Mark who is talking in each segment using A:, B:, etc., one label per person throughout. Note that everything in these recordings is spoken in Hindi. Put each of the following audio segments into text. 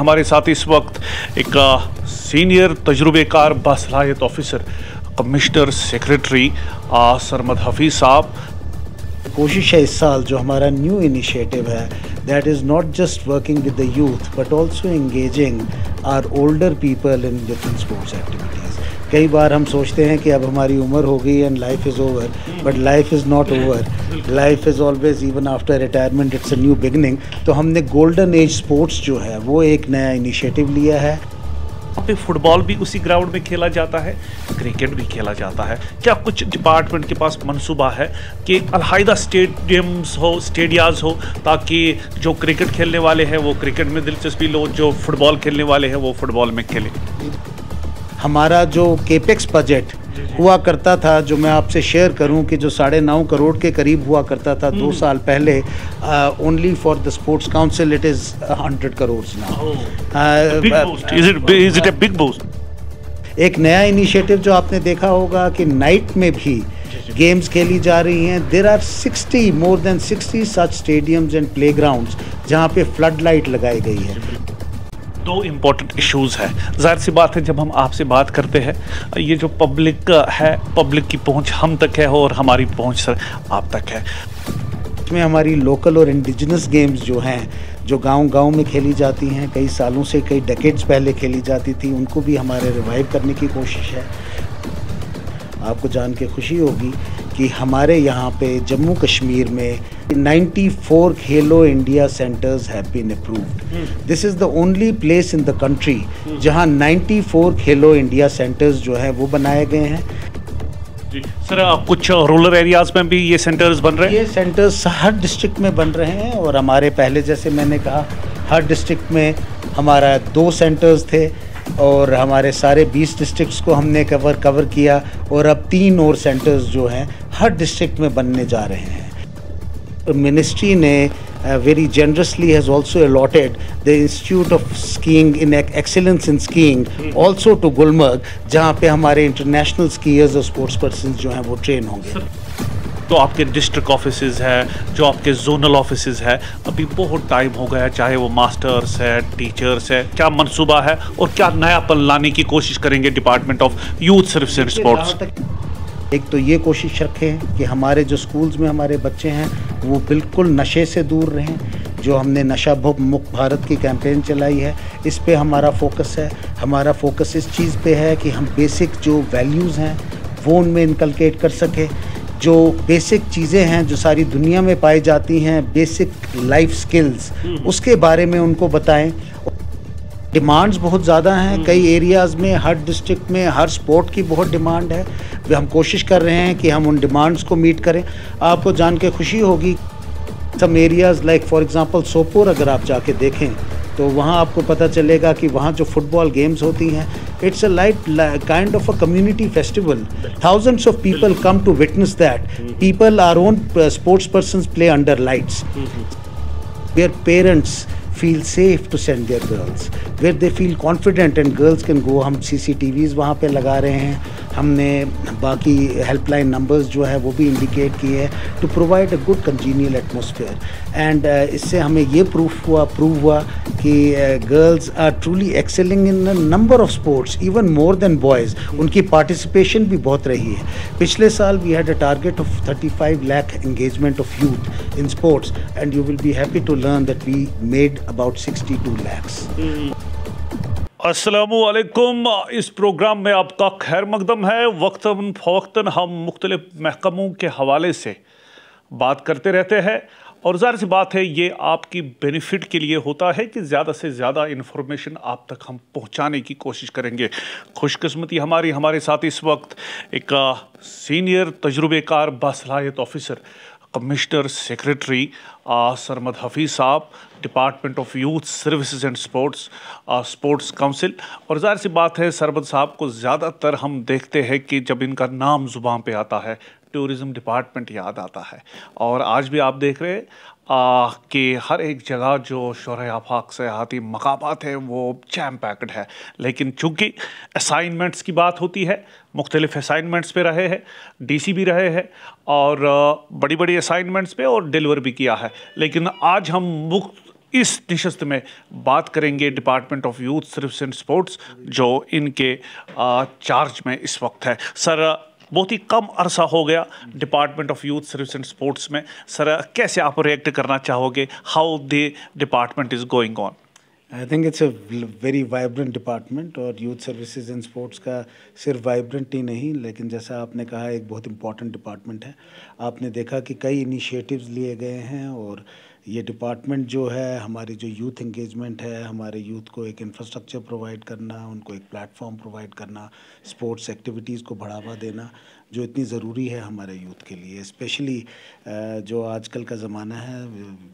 A: हमारे साथ इस वक्त एक सीनियर तजुर्बेकार बासलाहियत officer commissioner secretary Sarmad Hafeez साहब।
B: कोशिश है इस साल जो हमारा न्यू इनिशिएटिव है, that is not just working with the youth but also engaging our older people in different sports activities. कई बार हम सोचते हैं कि अब हमारी उम्र हो गई and life is over, but life is not over. Life is always, even after retirement it's a new beginning. तो हमने गोल्डन एज स्पोर्ट्स जो है वो एक नया इनिशिएटिव लिया है।
A: यहाँ पे फुटबॉल भी उसी ग्राउंड में खेला जाता है, क्रिकेट भी खेला जाता है। क्या कुछ डिपार्टमेंट के पास मंसूबा है कि अलहदा स्टेडियम्स हो, स्टेडियाज हो, ताकि जो क्रिकेट खेलने वाले हैं वो क्रिकेट में दिलचस्पी लो, जो फुटबॉल खेलने वाले हैं वो फुटबॉल में खेलें?
B: हमारा जो केपेक्स बजट हुआ करता था, जो मैं आपसे शेयर करूं कि जो 9.5 करोड़ के करीब हुआ करता था 2 साल पहले, only for the sports council it is 100 crore now.
A: Is it a big boost?
B: एक नया इनिशिएटिव जो आपने देखा होगा कि नाइट में भी गेम्स खेली जा रही हैं। There are 60 more than 60 such stadiums and playgrounds जहां पे फ्लड लाइट लगाई गई है।
A: दो इम्पोर्टेंट इश्यूज़ है। जाहिर सी बात है, जब हम आपसे बात करते हैं, ये जो पब्लिक है, पब्लिक की पहुंच हम तक है और हमारी पहुंच सर आप तक है।
B: इसमें हमारी लोकल और इंडिजिनस गेम्स जो हैं, जो गांव-गांव में खेली जाती हैं, कई सालों से, कई डेकेड्स पहले खेली जाती थी, उनको भी हमारे रिवाइव करने की कोशिश है। आपको जान के खुशी होगी कि हमारे यहाँ पे जम्मू कश्मीर में 94 Khelo India centres have been approved. This is the only place in the country जहाँ 94 खेलो इंडिया सेंटर्स जो है वो बनाए गए हैं।
A: जी सर, कुछ रूरल एरियाज़ में भी ये सेंटर्स बन रहे हैं?
B: ये सेंटर्स हर डिस्ट्रिक्ट में बन रहे हैं और हमारे पहले, जैसे मैंने कहा, हर डिस्ट्रिक्ट में हमारा 2 सेंटर्स थे और हमारे सारे 20 डिस्ट्रिक्ट्स को हमने कवर किया और अब 3 और सेंटर्स जो हैं हर डिस्ट्रिक्ट में बनने जा रहे हैं। मिनिस्ट्री ने very generously has also allotted the Institute of Skiing in Excellence in Skiing also to Gulmarg, जहाँ पे हमारे इंटरनेशनल स्कीयर्स और स्पोर्ट्स पर्सन जो हैं वो ट्रेन होंगे।
A: तो आपके डिस्ट्रिक्ट ऑफिसेज है, जो आपके जोनल ऑफिसेज है, अभी बहुत टाइम हो गया, चाहे वो मास्टर्स है, टीचर्स है, क्या मंसूबा है और क्या नयापन लाने की कोशिश करेंगे department of youth service and sports?
B: एक तो ये कोशिश रखें कि हमारे जो स्कूल्स में हमारे बच्चे हैं वो बिल्कुल नशे से दूर रहें। जो हमने नशा मुक्त भारत की कैंपेन चलाई है, इस पे हमारा फोकस है। हमारा फोकस इस चीज़ पे है कि हम बेसिक जो वैल्यूज़ हैं वो उनमें इनकलकेट कर सकें। जो बेसिक चीज़ें हैं जो सारी दुनिया में पाई जाती हैं, बेसिक लाइफ स्किल्स, उसके बारे में उनको बताएं। डिमांड्स बहुत ज़्यादा हैं कई एरियाज़ में, हर डिस्ट्रिक्ट में हर स्पोर्ट की बहुत डिमांड है। हम कोशिश कर रहे हैं कि हम उन डिमांड्स को मीट करें। आपको जान के खुशी होगी, some areas like for example Sopore अगर आप जाके देखें तो वहाँ आपको पता चलेगा कि वहाँ जो फुटबॉल गेम्स होती हैं, it's a kind of a community festival. Thousands of people come to witness that. People, our own sports persons play under lights, where parents feel safe to send their girls, where they feel confident and girls can go। हम CCTVs वहाँ पे लगा रहे हैं, हमने बाकी हेल्पलाइन नंबर्स जो है वो भी इंडिकेट किए हैं to provide a good congenial atmosphere. And इससे हमें ये प्रूव हुआ कि girls are truly excelling in a number of sports, even more than boys. उनकी पार्टिसिपेशन भी बहुत रही है। पिछले साल we had a target of 35 lakh engagement of youth in sports and you will be happy to learn that we made about 62 lakhs।
A: अस्सलामुअलैकुम। इस प्रोग्राम में आपका खैर मकदम है। वक्तन फ़वक्तन हम मुख्तलिफ महकमों के हवाले से बात करते रहते हैं और ज़ाहिर सी बात है ये आपकी बेनिफिट के लिए होता है कि ज़्यादा से ज़्यादा इन्फॉर्मेशन आप तक हम पहुंचाने की कोशिश करेंगे। खुशकिस्मती हमारे साथ इस वक्त एक सीनियर तजुर्बेकार बासलाहियत officer commissioner secretary Sarmad Hafeez साहब, department of youth services and sports council. और ज़ाहिर सी बात है, सरमद साहब को ज़्यादातर हम देखते हैं कि जब इनका नाम ज़ुबान पे आता है टूरिज़म डिपार्टमेंट याद आता है। और आज भी आप देख रहे हैं कि हर एक जगह जो शोर आफाक सयाहती मकामात है वो जैम पैक्ड है। लेकिन चूँकि असाइनमेंट्स की बात होती है, मुख्तलिफ असाइनमेंट्स पे रहे हैं, DC भी रहे हैं और बड़ी बड़ी असाइनमेंट्स पे और डिलीवर भी किया है। लेकिन आज हम इस निशस्त में बात करेंगे department of youth service and sports जो इनके चार्ज में इस वक्त है। सर, बहुत ही कम अरसा हो गया department of youth service and sports में। सर, कैसे आप रिएक्ट करना चाहोगे, how the department is going on?
B: I think it's a very vibrant department, और यूथ सर्विसेज एंड स्पोर्ट्स का सिर्फ वाइब्रेंट ही नहीं, लेकिन जैसा आपने कहा एक बहुत इंपॉर्टेंट डिपार्टमेंट है। आपने देखा कि कई इनिशिएटिव्स लिए गए हैं, और ये डिपार्टमेंट जो है हमारी जो यूथ एंगेजमेंट है, हमारे यूथ को एक इंफ्रास्ट्रक्चर प्रोवाइड करना, उनको एक प्लेटफॉर्म प्रोवाइड करना, स्पोर्ट्स एक्टिविटीज़ को बढ़ावा देना, जो इतनी ज़रूरी है हमारे यूथ के लिए, स्पेशली जो आजकल का ज़माना है,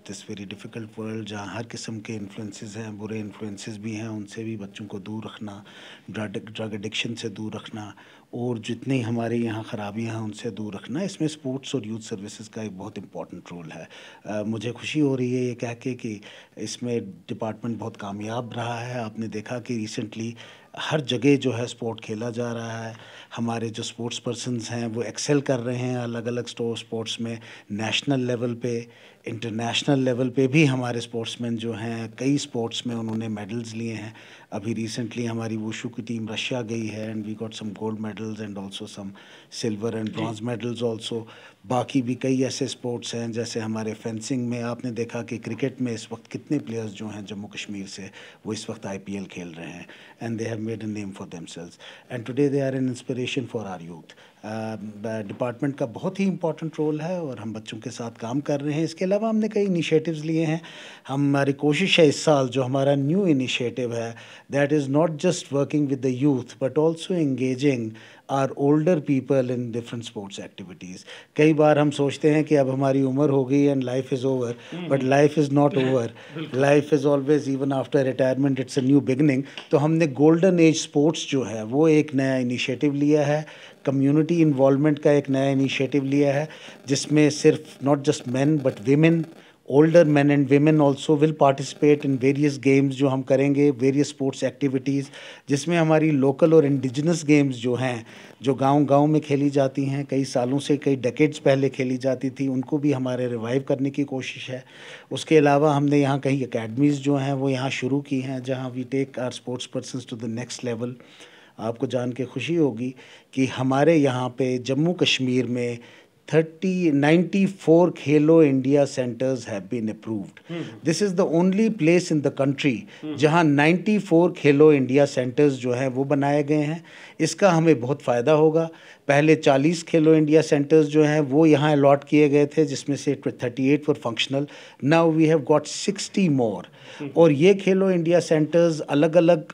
B: दिस वेरी डिफ़िकल्ट वर्ल्ड, जहाँ हर किस्म के इन्फ्लुएंसेस हैं, बुरे इन्फ्लुएंसेस भी हैं, उनसे भी बच्चों को दूर रखना, ड्रग एडिक्शन से दूर रखना, और जितनी हमारे यहाँ ख़राबियाँ हैं उनसे दूर रखना, इसमें स्पोर्ट्स और यूथ सर्विसेज का एक बहुत इंपॉर्टेंट रोल है। मुझे खुशी हो रही है ये कह के कि इसमें डिपार्टमेंट बहुत कामयाब रहा है। आपने देखा कि रिसेंटली हर जगह जो है स्पोर्ट खेला जा रहा है, हमारे जो स्पोर्ट्स पर्सन्स हैं वो एक्सेल कर रहे हैं अलग अलग स्पोर्ट्स में, नेशनल लेवल पे, इंटरनेशनल लेवल पे भी हमारे स्पोर्ट्समैन जो हैं कई स्पोर्ट्स में उन्होंने मेडल्स लिए हैं। अभी रिसेंटली हमारी वुशु की टीम रशिया गई है, and we got some gold medals and also some silver and bronze medals also. बाकी भी कई ऐसे स्पोर्ट्स हैं, जैसे हमारे फेंसिंग में आपने देखा कि क्रिकेट में इस वक्त कितने प्लेयर्स जो हैं जम्मू कश्मीर से, वो इस वक्त IPL खेल रहे हैं, and they have made a name for themselves, and today they are an inspiration for our youth. Department का बहुत ही इंपॉर्टेंट रोल है, और हम बच्चों के साथ काम कर रहे हैं। इसके अलावा हमने कई इनिशिएटिव्स लिए हैं। हमारी कोशिश है इस साल जो हमारा न्यू इनिशिएटिव है, that is not just working with the youth but also engaging our older people in different sports activities. कई बार हम सोचते हैं कि अब हमारी उम्र हो गई and life is over, but life is not over, life is always, even after retirement it's a new beginning. तो हमने गोल्डन एज स्पोर्ट्स जो है वो एक नया इनिशिएटिव लिया है, कम्युनिटी इन्वॉल्वमेंट का एक नया इनिशिएटिव लिया है, जिसमें सिर्फ not just men but women, older men and women also will participate in various games जो हम करेंगे, various sports activities, जिसमें हमारी local और indigenous games जो हैं, जो गांव-गांव में खेली जाती हैं, कई सालों से, कई decades पहले खेली जाती थी, उनको भी हमारे रिवाइव करने की कोशिश है। उसके अलावा हमने यहाँ कई अकेडमीज़ जो हैं वो यहाँ शुरू की हैं, जहाँ we take our sports persons to the next level। आपको जान के खुशी होगी कि हमारे यहाँ पे जम्मू कश्मीर में 94 Khelo India centres have been approved. This is the only place in the country जहां 94 खेलो इंडिया सेंटर्स जो हैं वो बनाए गए हैं। इसका हमें बहुत फ़ायदा होगा। पहले 40 खेलो इंडिया सेंटर्स जो हैं वो यहाँ अलॉट किए गए थे, जिसमें से 38 were functional. Now we have got 60 more. और ये खेलो इंडिया सेंटर्स अलग अलग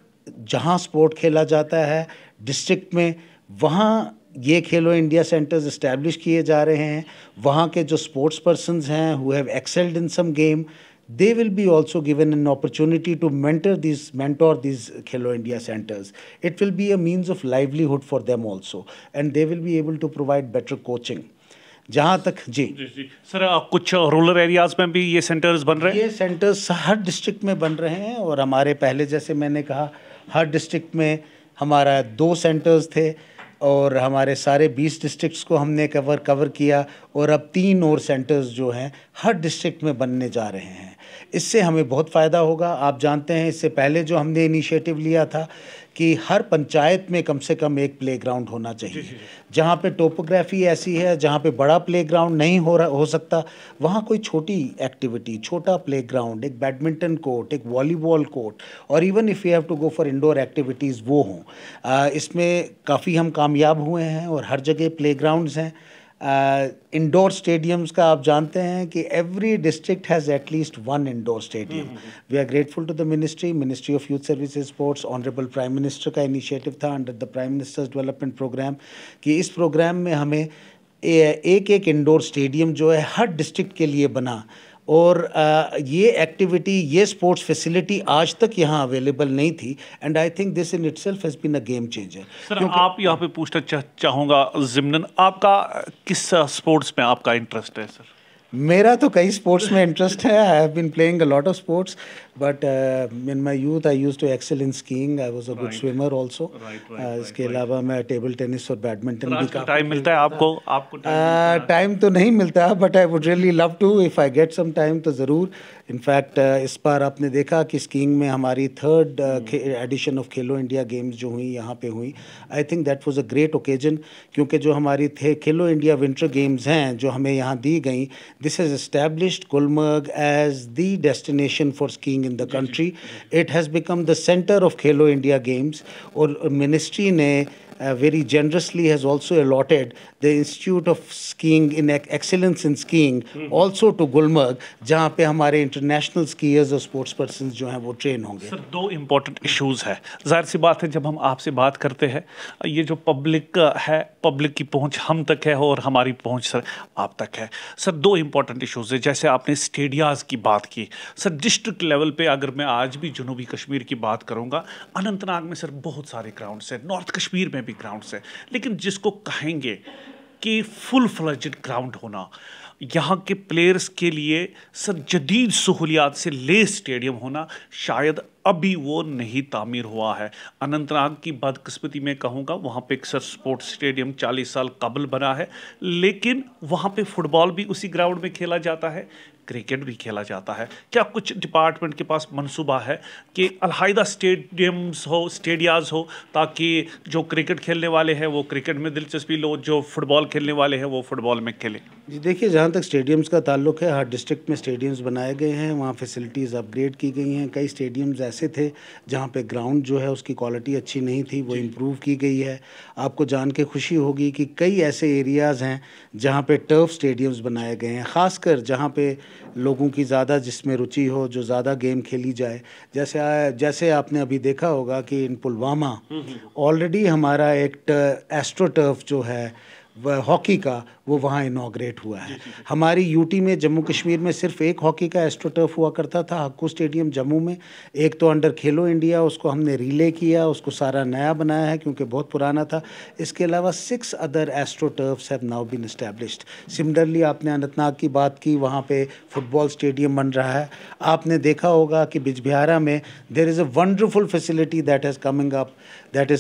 B: जहाँ स्पोर्ट खेला जाता है डिस्ट्रिक्ट में, वहाँ ये खेलो इंडिया सेंटर्स इस्टेब्लिश किए जा रहे हैं। वहाँ के जो स्पोर्ट्स पर्सन्स हैं who have excelled in some game, they will be also given an opportunity to mentor these Khelo India centers. It will be a means of livelihood for them also, and they will be able to provide better coaching. जहाँ तक जी
A: सर, कुछ रूरल एरियाज़ में भी ये सेंटर्स बन रहे हैं?
B: ये सेंटर्स हर डिस्ट्रिक्ट में बन रहे हैं, और हमारे पहले जैसे मैंने कहा हर डिस्ट्रिक्ट में हमारा 2 सेंटर्स थे, और हमारे सारे 20 डिस्ट्रिक्ट्स को हमने कवर किया, और अब 3 और सेंटर्स जो हैं हर डिस्ट्रिक्ट में बनने जा रहे हैं। इससे हमें बहुत फ़ायदा होगा। आप जानते हैं इससे पहले जो हमने इनिशिएटिव लिया था कि हर पंचायत में कम से कम एक प्लेग्राउंड होना चाहिए। जहाँ पे टोपोग्राफी ऐसी है जहाँ पे बड़ा प्लेग्राउंड नहीं हो सकता, वहाँ कोई छोटी एक्टिविटी, छोटा प्लेग्राउंड, एक बैडमिंटन कोर्ट, एक वॉलीबॉल कोर्ट, और even if you have to go for indoor activities वो हों। इसमें काफ़ी हम कामयाब हुए हैं, और हर जगह प्लेग्राउंड्स हैं। इंडोर स्टेडियम्स का आप जानते हैं कि every district has at least 1 indoor stadium. We are grateful to the ministry of youth services sports. Honourable prime minister का इनिशिएटिव था under the prime minister's development programme कि इस प्रोग्राम में हमें एक इंडोर स्टेडियम जो है हर डिस्ट्रिक्ट के लिए बना, और ये एक्टिविटी, ये स्पोर्ट्स फैसिलिटी आज तक यहाँ अवेलेबल नहीं थी, and I think this in itself has been a game changer.
A: Sir, आप यहाँ पे पूछना चाहूँगा ज़िमनन, आपका किस स्पोर्ट्स में आपका इंटरेस्ट है? सर,
B: मेरा तो कई स्पोर्ट्स में इंटरेस्ट है। I have been playing a lot of sports, but in my youth I used to excel in skiing. I was a good swimmer also. इसके अलावा मैं टेबल टेनिस और बैडमिंटन भी काफ़ी।
A: टाइम मिलता है आपको?
B: टाइम तो नहीं मिलता, but I would really love to, if I get some time तो ज़रूर इनफैक्ट इस बार आपने देखा कि स्कीइंग में हमारी third edition of Khelo India games जो हुई यहाँ पे हुई। I think that was a great occasion, क्योंकि जो हमारी खेलो इंडिया विंटर गेम्स हैं जो हमें यहाँ दी गई, this has established Gulmarg as the destination for skiing in the country. It has become the centre of Khelo India games, और मिनिस्ट्री ने very generously has also allotted the Institute of Skiing in Excellence in Skiing also to Gulmarg, जहाँ पे हमारे इंटरनेशनल स्कीयर्स और स्पोर्ट्स पर्सन जो हैं वो ट्रेन होंगे।
A: सर, दो इम्पोर्टेंट इश्यूज़ है। जाहिर सी बात है जब हम आपसे बात करते हैं, ये जो पब्लिक है, पब्लिक की पहुंच हम तक है और हमारी पहुंच सर आप तक है। सर, दो इम्पोर्टेंट इश्यूज़ है, जैसे आपने स्टेडियाज़ की बात की। सर, डिस्ट्रिक्ट लेवल पे अगर मैं आज भी जनूबी कश्मीर की बात करूँगा, अनंतनाग में सर बहुत सारे ग्राउंड्स हैं, नॉर्थ कश्मीर में भी ग्राउंड्स हैं, लेकिन जिसको कहेंगे कि फुल फ्लेज्ड ग्राउंड होना, यहाँ के प्लेयर्स के लिए सर जदीद सहूलियात से लेस स्टेडियम होना, शायद अभी वो नहीं तामीर हुआ है। अनंतनाग की बदकिस्मती में कहूँगा, वहाँ पे एक सर स्पोर्ट्स स्टेडियम 40 साल कबल बना है, लेकिन वहाँ पे फुटबॉल भी उसी ग्राउंड में खेला जाता है, क्रिकेट भी खेला जाता है। क्या कुछ डिपार्टमेंट के पास मंसूबा है कि अलहाइदा स्टेडियम्स हो, स्टेडियाज़ हो, ताकि जो क्रिकेट खेलने वाले हैं वो क्रिकेट में दिलचस्पी लो, जो फुटबॉल खेलने वाले हैं वो फुटबॉल में खेलें?
B: जी देखिए, जहाँ तक स्टेडियम्स का ताल्लुक है, हर डिस्ट्रिक्ट में स्टेडियम्स बनाए गए हैं, वहाँ फैसिलिटीज़ अपग्रेड की गई हैं। कई स्टेडियम्स ऐसे थे जहाँ पे ग्राउंड जो है उसकी क्वालिटी अच्छी नहीं थी, वो इम्प्रूव की गई है। आपको जान के खुशी होगी कि कई ऐसे एरियाज़ हैं जहाँ पे टर्फ स्टेडियम्स बनाए गए हैं, ख़ासकर जहाँ पे लोगों की ज़्यादा जिसमें रुचि हो, जो ज़्यादा गेम खेली जाए। जैसे आपने अभी देखा होगा कि इन पुलवामा ऑलरेडी हमारा एक एस्ट्रो टर्फ जो है हॉकी का, वो वहाँ इनॉग्रेट हुआ है। हमारी यूटी में, जम्मू कश्मीर में सिर्फ एक हॉकी का एस्ट्रो टर्फ हुआ करता था, हक्कू स्टेडियम जम्मू में। एक तो अंडर खेलो इंडिया, उसको हमने रिले किया, उसको सारा नया बनाया है क्योंकि बहुत पुराना था। इसके अलावा 6 other astro turfs have now been established. Similarly आपने अनंतनाग की बात की, वहाँ पे फुटबॉल स्टेडियम बन रहा है। आपने देखा होगा कि बिजबिहारा में there is a wonderful facility that is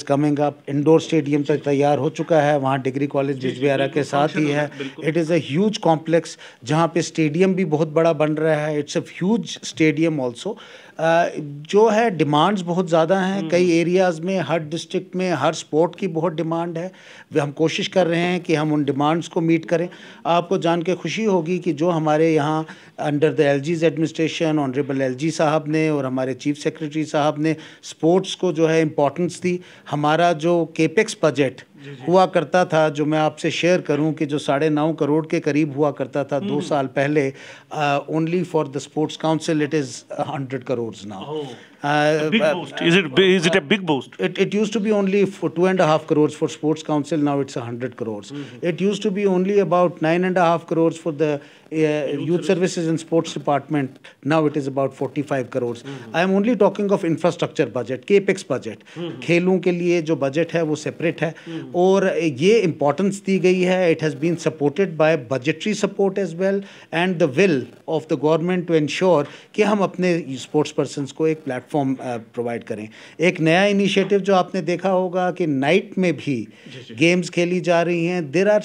B: coming up. Indoor stadium तक तैयार हो चुका है, वहाँ डिग्री कॉलेज बिजबिहारा के साथ ही है। It is a huge complex जहाँ पे स्टेडियम भी बहुत बड़ा बन रहा है। It's a huge stadium also. जो है डिमांड्स बहुत ज़्यादा हैं कई एरियाज़ में, हर डिस्ट्रिक्ट में हर स्पोर्ट की बहुत डिमांड है। हम कोशिश कर रहे हैं कि हम उन डिमांड्स को मीट करें। आपको जान के खुशी होगी कि जो हमारे यहाँ under the LG's administration, honourable LG साहब ने और हमारे चीफ सेक्रेटरी साहब ने स्पोर्ट्स को जो है इम्पोर्टेंस दी। हमारा जो केपेक्स बजट हुआ करता था, जो मैं आपसे शेयर करूं कि जो 9.5 करोड़ के करीब हुआ करता था 2 साल पहले, only for the sports council it is 100 crore now.
A: Big boost. Is it a big boost?
B: It used to be only for 2.5 crores for Sports Council. Now it's 100 crores. It used to be only about 9.5 crores for the Youth Services and Sports Department. Now it is about 45 crores. I am only talking of infrastructure budget, capex budget. खेलों के लिए जो बजट है वो सेपरेट है और ये इम्पोर्टेंस दी गई है. It has been supported by budgetary support as well and the will of the government to ensure कि हम अपने स्पोर्ट्स पर्सन्स को एक प्लेटफॉर्म प्रोवाइड करें. एक नया इनिशिएटिव जो आपने देखा होगा कि नाइट में भी गेम्स खेली जा रही हैं. There are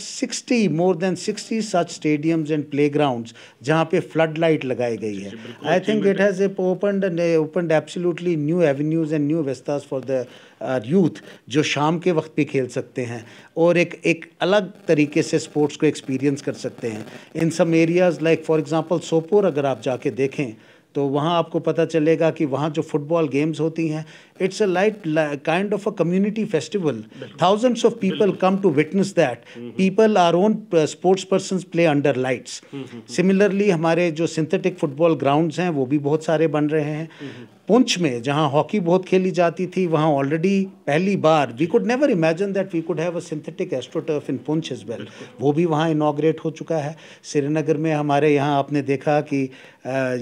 B: more than 60 such stadiums and playgrounds जहाँ पे फ्लड लाइट लगाई गई है. I think it has opened absolutely new avenues and new vistas for the youth जो शाम के वक्त भी खेल सकते हैं और एक अलग तरीके से स्पोर्ट्स को एक्सपीरियंस कर सकते हैं. In some areas like for example Sopore अगर आप जाके देखें तो वहाँ आपको पता चलेगा कि वहाँ जो फुटबॉल गेम्स होती हैं, it's a light kind of a community festival. Thousands of people come to witness that. People our own sports persons play under lights. Similarly हमारे जो सिंथेटिक फुटबॉल ग्राउंड्स हैं वो भी बहुत सारे बन रहे हैं. पुंछ में जहाँ हॉकी बहुत खेली जाती थी वहाँ ऑलरेडी पहली बार we could never imagine that we could have a synthetic astroturf in Poonch as well. वो भी वहाँ इनॉग्रेट हो चुका है. श्रीनगर में हमारे यहाँ आपने देखा कि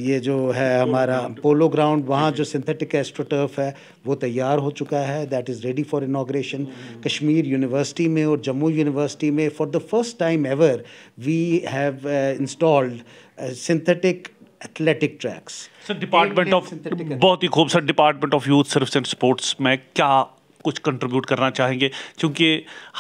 B: ये जो है हमारा पोलो ग्राउंड वहाँ जो सिंथेटिक एस्ट्रोटर्फ है वो तैयार हो चुका है. That is ready for inauguration. Kashmir university में और जम्मू यूनिवर्सिटी में for the first time ever we have installed synthetic athletic tracks.
A: Sir department of बहुत ही खूब sir department of youth service and sports में क्या कुछ कंट्रीब्यूट करना चाहेंगे, क्योंकि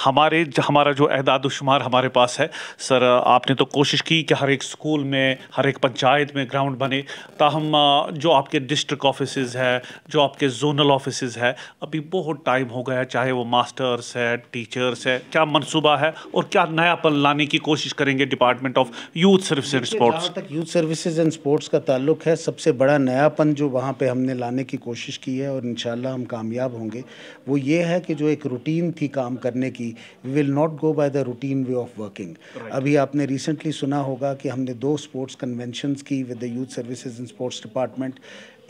A: हमारा जो एदाद शुमार हमारे पास है सर, आपने तो कोशिश की कि हर एक स्कूल में, हर एक पंचायत में ग्राउंड बने, ताहम जो आपके डिस्ट्रिक्ट ऑफिसेज है, जो आपके जोनल ऑफिसेज है, अभी बहुत टाइम हो गया, चाहे वो मास्टर्स है, टीचर्स है, क्या मंसूबा है और क्या नयापन लाने की कोशिश करेंगे department of youth services and sports?
B: जहाँ तक यूथ सर्विसेज एंड स्पोर्ट्स का ताल्लुक है, सबसे बड़ा नयापन जो वहाँ पे हमने लाने की कोशिश की है और इंशाल्लाह हम कामयाब होंगे, वो ये है कि जो एक रूटीन थी काम करने की, we will not go by the routine way of working. अभी आपने रिसेंटली सुना होगा कि हमने 2 स्पोर्ट्स कन्वेंशंस की with the youth services and sports department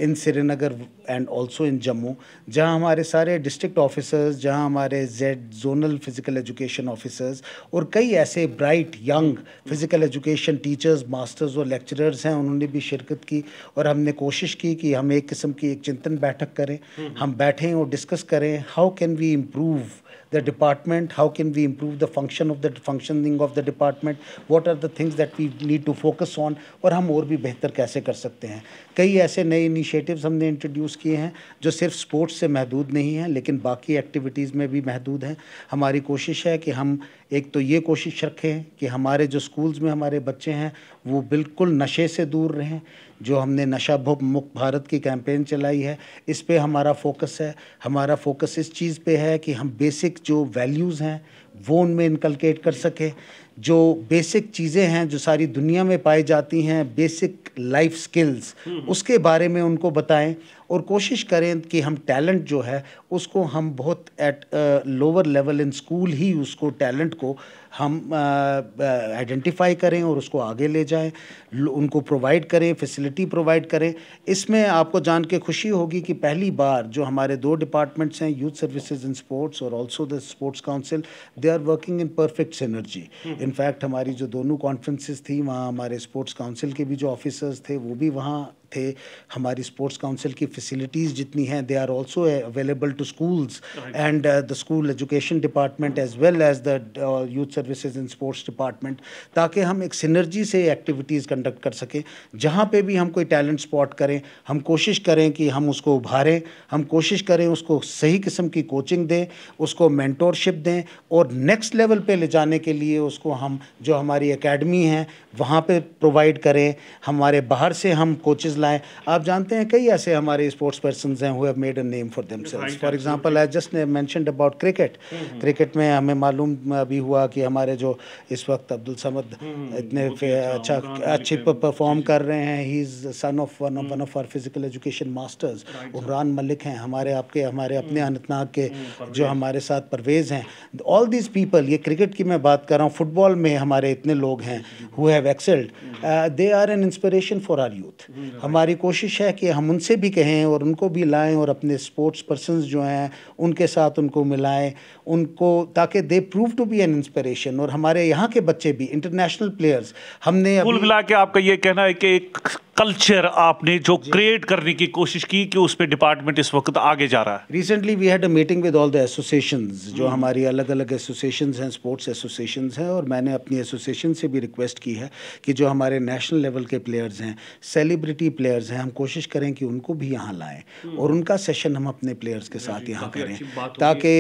B: in Srinagar and also in Jammu, जहां हमारे सारे डिस्ट्रिक्ट ऑफिसर्स, जहां हमारे Z zonal physical education officers और कई ऐसे bright young physical education teachers, masters और लेक्चरर्स हैं, उन्होंने भी शिरकत की। और हमने कोशिश की कि हम एक किस्म की एक चिंतन बैठक करें, हम बैठें और डिस्कस करें how can we improve the department, how can we improve the functioning of the department, what are the things that we need to focus on, और हम और भी बेहतर कैसे कर सकते हैं। कई ऐसे नए इनिशिएटिव्स हमने इंट्रोड्यूस किए हैं जो सिर्फ स्पोर्ट्स से महदूद नहीं हैं, लेकिन बाकी एक्टिविटीज़ में भी महदूद हैं। हमारी कोशिश है कि हम एक तो ये कोशिश रखें कि हमारे जो स्कूल्स में हमारे बच्चे हैं वो बिल्कुल नशे से दूर रहें। जो हमने नशा मुक्त भारत की कैंपेन चलाई है, इस पे हमारा फोकस है। हमारा फोकस इस चीज़ पे है कि हम बेसिक जो वैल्यूज़ हैं वो उनमें इनकलकेट कर सकें, जो बेसिक चीज़ें हैं जो सारी दुनिया में पाई जाती हैं, बेसिक लाइफ स्किल्स, उसके बारे में उनको बताएं और कोशिश करें कि हम टैलेंट जो है उसको हम बहुत at lower level in school ही उसको टैलेंट को हम आइडेंटिफाई करें और उसको आगे ले जाएं, उनको प्रोवाइड करें, फैसिलिटी प्रोवाइड करें। इसमें आपको जान के खुशी होगी कि पहली बार जो हमारे 2 डिपार्टमेंट्स हैं, यूथ सर्विसेज एंड स्पोर्ट्स और also the sports council, they are working in perfect synergy. In fact हमारी जो दोनों कॉन्फ्रेंसेस थी, वहाँ हमारे स्पोर्ट्स काउंसिल के भी जो ऑफिसर्स थे वो भी वहाँ थे। हमारी स्पोर्ट्स काउंसिल की फैसिलिटीज़ जितनी हैं they are also available to schools and the school education department as well as the youth services and sports department, ताकि हम एक सिनर्जी से एक्टिविटीज़ कंडक्ट कर सकें। जहाँ पे भी हम कोई टैलेंट स्पॉट करें, हम कोशिश करें कि हम उसको उभारें, हम कोशिश करें उसको सही किस्म की कोचिंग दें, उसको मेंटोरशिप दें और नेक्स्ट लेवल पे ले जाने के लिए उसको हम जो हमारी एकेडमी है वहाँ पे प्रोवाइड करें। हमारे बाहर से हम कोचेज़ लाएं। आप जानते हैं कई ऐसे हमारे स्पोर्ट्स पर्सन्स हैं who have made a name for themselves. For example I just mentioned about cricket. Cricket में हमें मालूम अभी हुआ कि हमारे जो इस वक्त अब्दुल समद इतने अच्छे परफॉर्म कर रहे हैं, he is son of one of our physical education masters. Umran Malik हैं हमारे अपने अनंतनाग के जो हमारे साथ परवेज़ हैं। ऑल दीज पीपल, ये क्रिकेट की मैं बात कर रहा हूँ, फुटबॉल में हमारे इतने लोग हैं who have excelled, they are an inspiration for our youth. हमारी कोशिश है कि हम उनसे भी कहें और उनको भी लाएं और अपने स्पोर्ट्स पर्सन्स जो हैं उनके साथ उनको मिलाएं, उनको, ताकि they prove to be an inspiration. और हमारे यहाँ के बच्चे भी इंटरनेशनल प्लेयर्स, हमने
A: कुल मिला के आपका ये कहना है कि एक कल्चर आपने जो क्रिएट करने की कोशिश की कि उस पर डिपार्टमेंट इस वक्त आगे जा रहा है।
B: Recently we had a meeting with all the associations, जो हमारी अलग अलग एसोसिएशंस हैं, स्पोर्ट्स एसोसिएशंस हैं, और मैंने अपनी एसोसिएशन से भी रिक्वेस्ट की है कि जो हमारे नेशनल लेवल के प्लेयर्स हैं, सेलिब्रिटी प्लेयर्स हैं, हम कोशिश करें कि उनको भी यहाँ लाएं और उनका सेशन हम अपने प्लेयर्स के साथ यहाँ करें, ताकि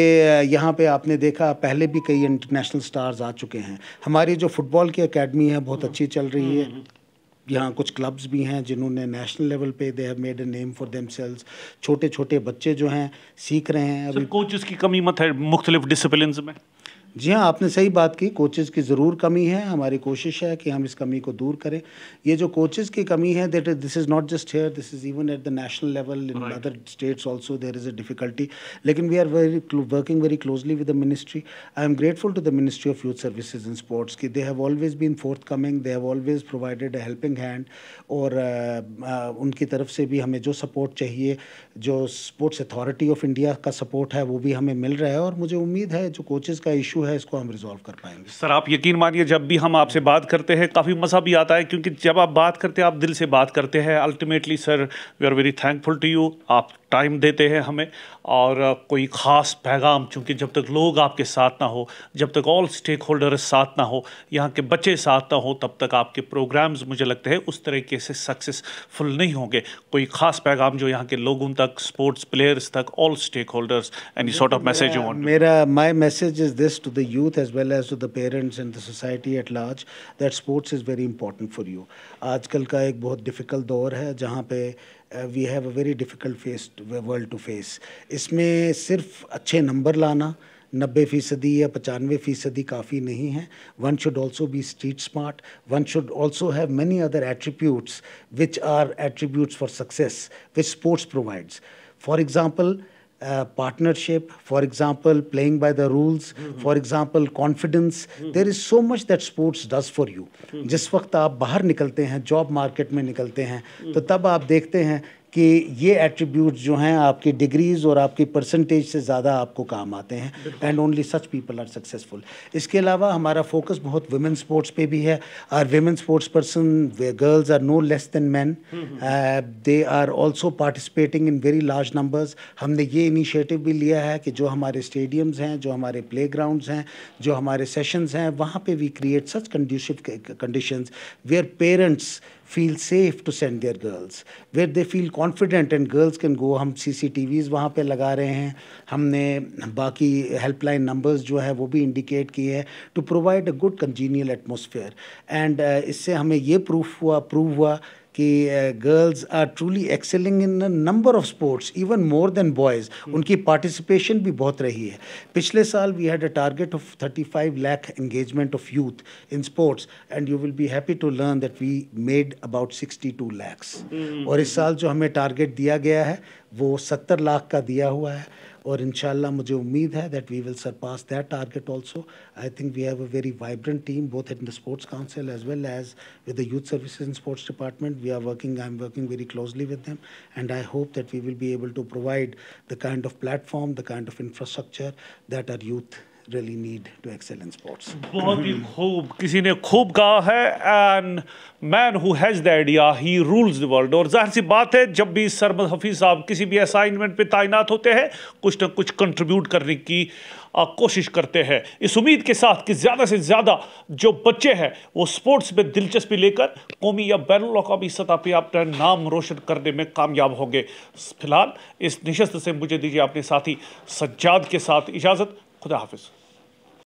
B: यहाँ पे आपने देखा पहले भी कई इंटरनेशनल स्टार्स आ चुके हैं। हमारी जो फुटबॉल की एकेडमी है बहुत अच्छी चल रही है। यहाँ कुछ क्लब्स भी हैं जिन्होंने नेशनल लेवल पे दे have made a name for themselves. छोटे छोटे बच्चे जो हैं सीख रहे हैं। अभी
A: कोचेस की कमी मत है मुख्तलिफ डिसिप्लिन्स में?
B: जी हाँ, आपने सही बात की, कोचेज़ की ज़रूर कमी है। हमारी कोशिश है कि हम इस कमी को दूर करें। ये जो कोचेज़ की कमी है, that this is not just here, this is even at the national level, in other states also there is a difficulty. लेकिन we are working very closely with the ministry. I am grateful to the ministry of youth services and sports कि they have always been forthcoming, they have always provided a helping hand. और उनकी तरफ से भी हमें जो सपोर्ट चाहिए, जो स्पोर्ट्स अथॉरिटी ऑफ इंडिया का सपोर्ट है, वो भी हमें मिल रहा है। और मुझे उम्मीद है जो कोचेज़ का इशू है इसको हम रिजॉल्व कर पाएंगे।
A: सर, आप यकीन मानिए जब भी हम आपसे बात करते हैं काफ़ी मज़ा भी आता है, क्योंकि जब आप बात करते हैं आप दिल से बात करते हैं। Ultimately sir, we are very thankful to you. आप टाइम देते हैं हमें, और कोई ख़ास पैगाम, चूँकि जब तक लोग आपके साथ ना हो, जब तक ऑल स्टेक होल्डर्स साथ ना हो, यहाँ के बच्चे साथ ना हो, तब तक आपके प्रोग्राम्स मुझे लगते हैं उस तरीके से सक्सेसफुल नहीं होंगे। कोई ख़ास पैगाम जो यहाँ के लोगों तक, स्पोर्ट्स प्लेयर्स तक, all stakeholders, any sort of message you want?
B: My message is this to the youth as well as to the parents and the society at large, that sports is very important for you. आजकल का एक बहुत डिफ़िकल्ट दौर है जहाँ पे we have a very difficult face world to face. इसमें सिर्फ अच्छे नंबर लाना 90% या 95% काफ़ी नहीं है। One should also be street smart, one should also have many other attributes which are attributes for success which sports provides. For example partnership, for example playing by the rules, for example confidence, there is so much that sports does for you. जिस वक्त आप बाहर निकलते हैं, जॉब मार्केट में निकलते हैं, तो तब आप देखते हैं कि ये एट्रीब्यूट्स जो हैं आपकी डिग्रीज़ और आपकी परसेंटेज से ज़्यादा आपको काम आते हैं, and only such people are successful. इसके अलावा हमारा फोकस बहुत वुमेन स्पोर्ट्स पे भी है। Our women sports person, girls are no less than man, they are also participating in very large numbers. हमने ये इनिशिएटिव भी लिया है कि जो हमारे स्टेडियम्स हैं, जो हमारे प्ले ग्राउंड्स हैं, जो हमारे सेशंस हैं, वहाँ पे we create such conducive conditions where parents feel safe to send their girls, where they feel confident and girls can go। हम CCTVs वहाँ पे लगा रहे हैं, हमने बाकी हेल्पलाइन नंबर्स जो है वो भी इंडिकेट किए हैं to provide a good congenial atmosphere. And इससे हमें ये प्रूव हुआ कि girls are truly excelling in a number of sports even more than boys. उनकी पार्टिसिपेशन भी बहुत रही है। पिछले साल we had a target of 35 lakh engagement of youth in sports, and you will be happy to learn that we made about 62 lakhs। और इस साल जो हमें टारगेट दिया गया है वो 70 लाख का दिया हुआ है, और इंशाल्लाह मुझे उम्मीद है that we will surpass that target also. I think we have a very vibrant team both in the sports council as well as with the youth services and sports department. We are working, I'm working very closely with them, and I hope that we will be able to provide the kind of platform, the kind of infrastructure that our youth really need to excel in sports.
A: बहुत ही खूब, किसी ने खूब कहा है, and man who has the idea he rules the world. और जाहिर सी बात है, जब भी सरमद हफीज़ साहब किसी भी असाइनमेंट पे तैनात होते हैं, कुछ ना कुछ कंट्रीब्यूट करने की कोशिश करते हैं, इस उम्मीद के साथ कि ज़्यादा से ज़्यादा जो बच्चे हैं वो स्पोर्ट्स में दिलचस्पी लेकर कौमी या बैनुल-अक़वामी सतह पर अपना नाम रोशन करने में कामयाब होंगे। फिलहाल इस निशस्त से मुझे दीजिए अपने साथी सज्जाद के साथ इजाज़त। खुदा हाफिज़।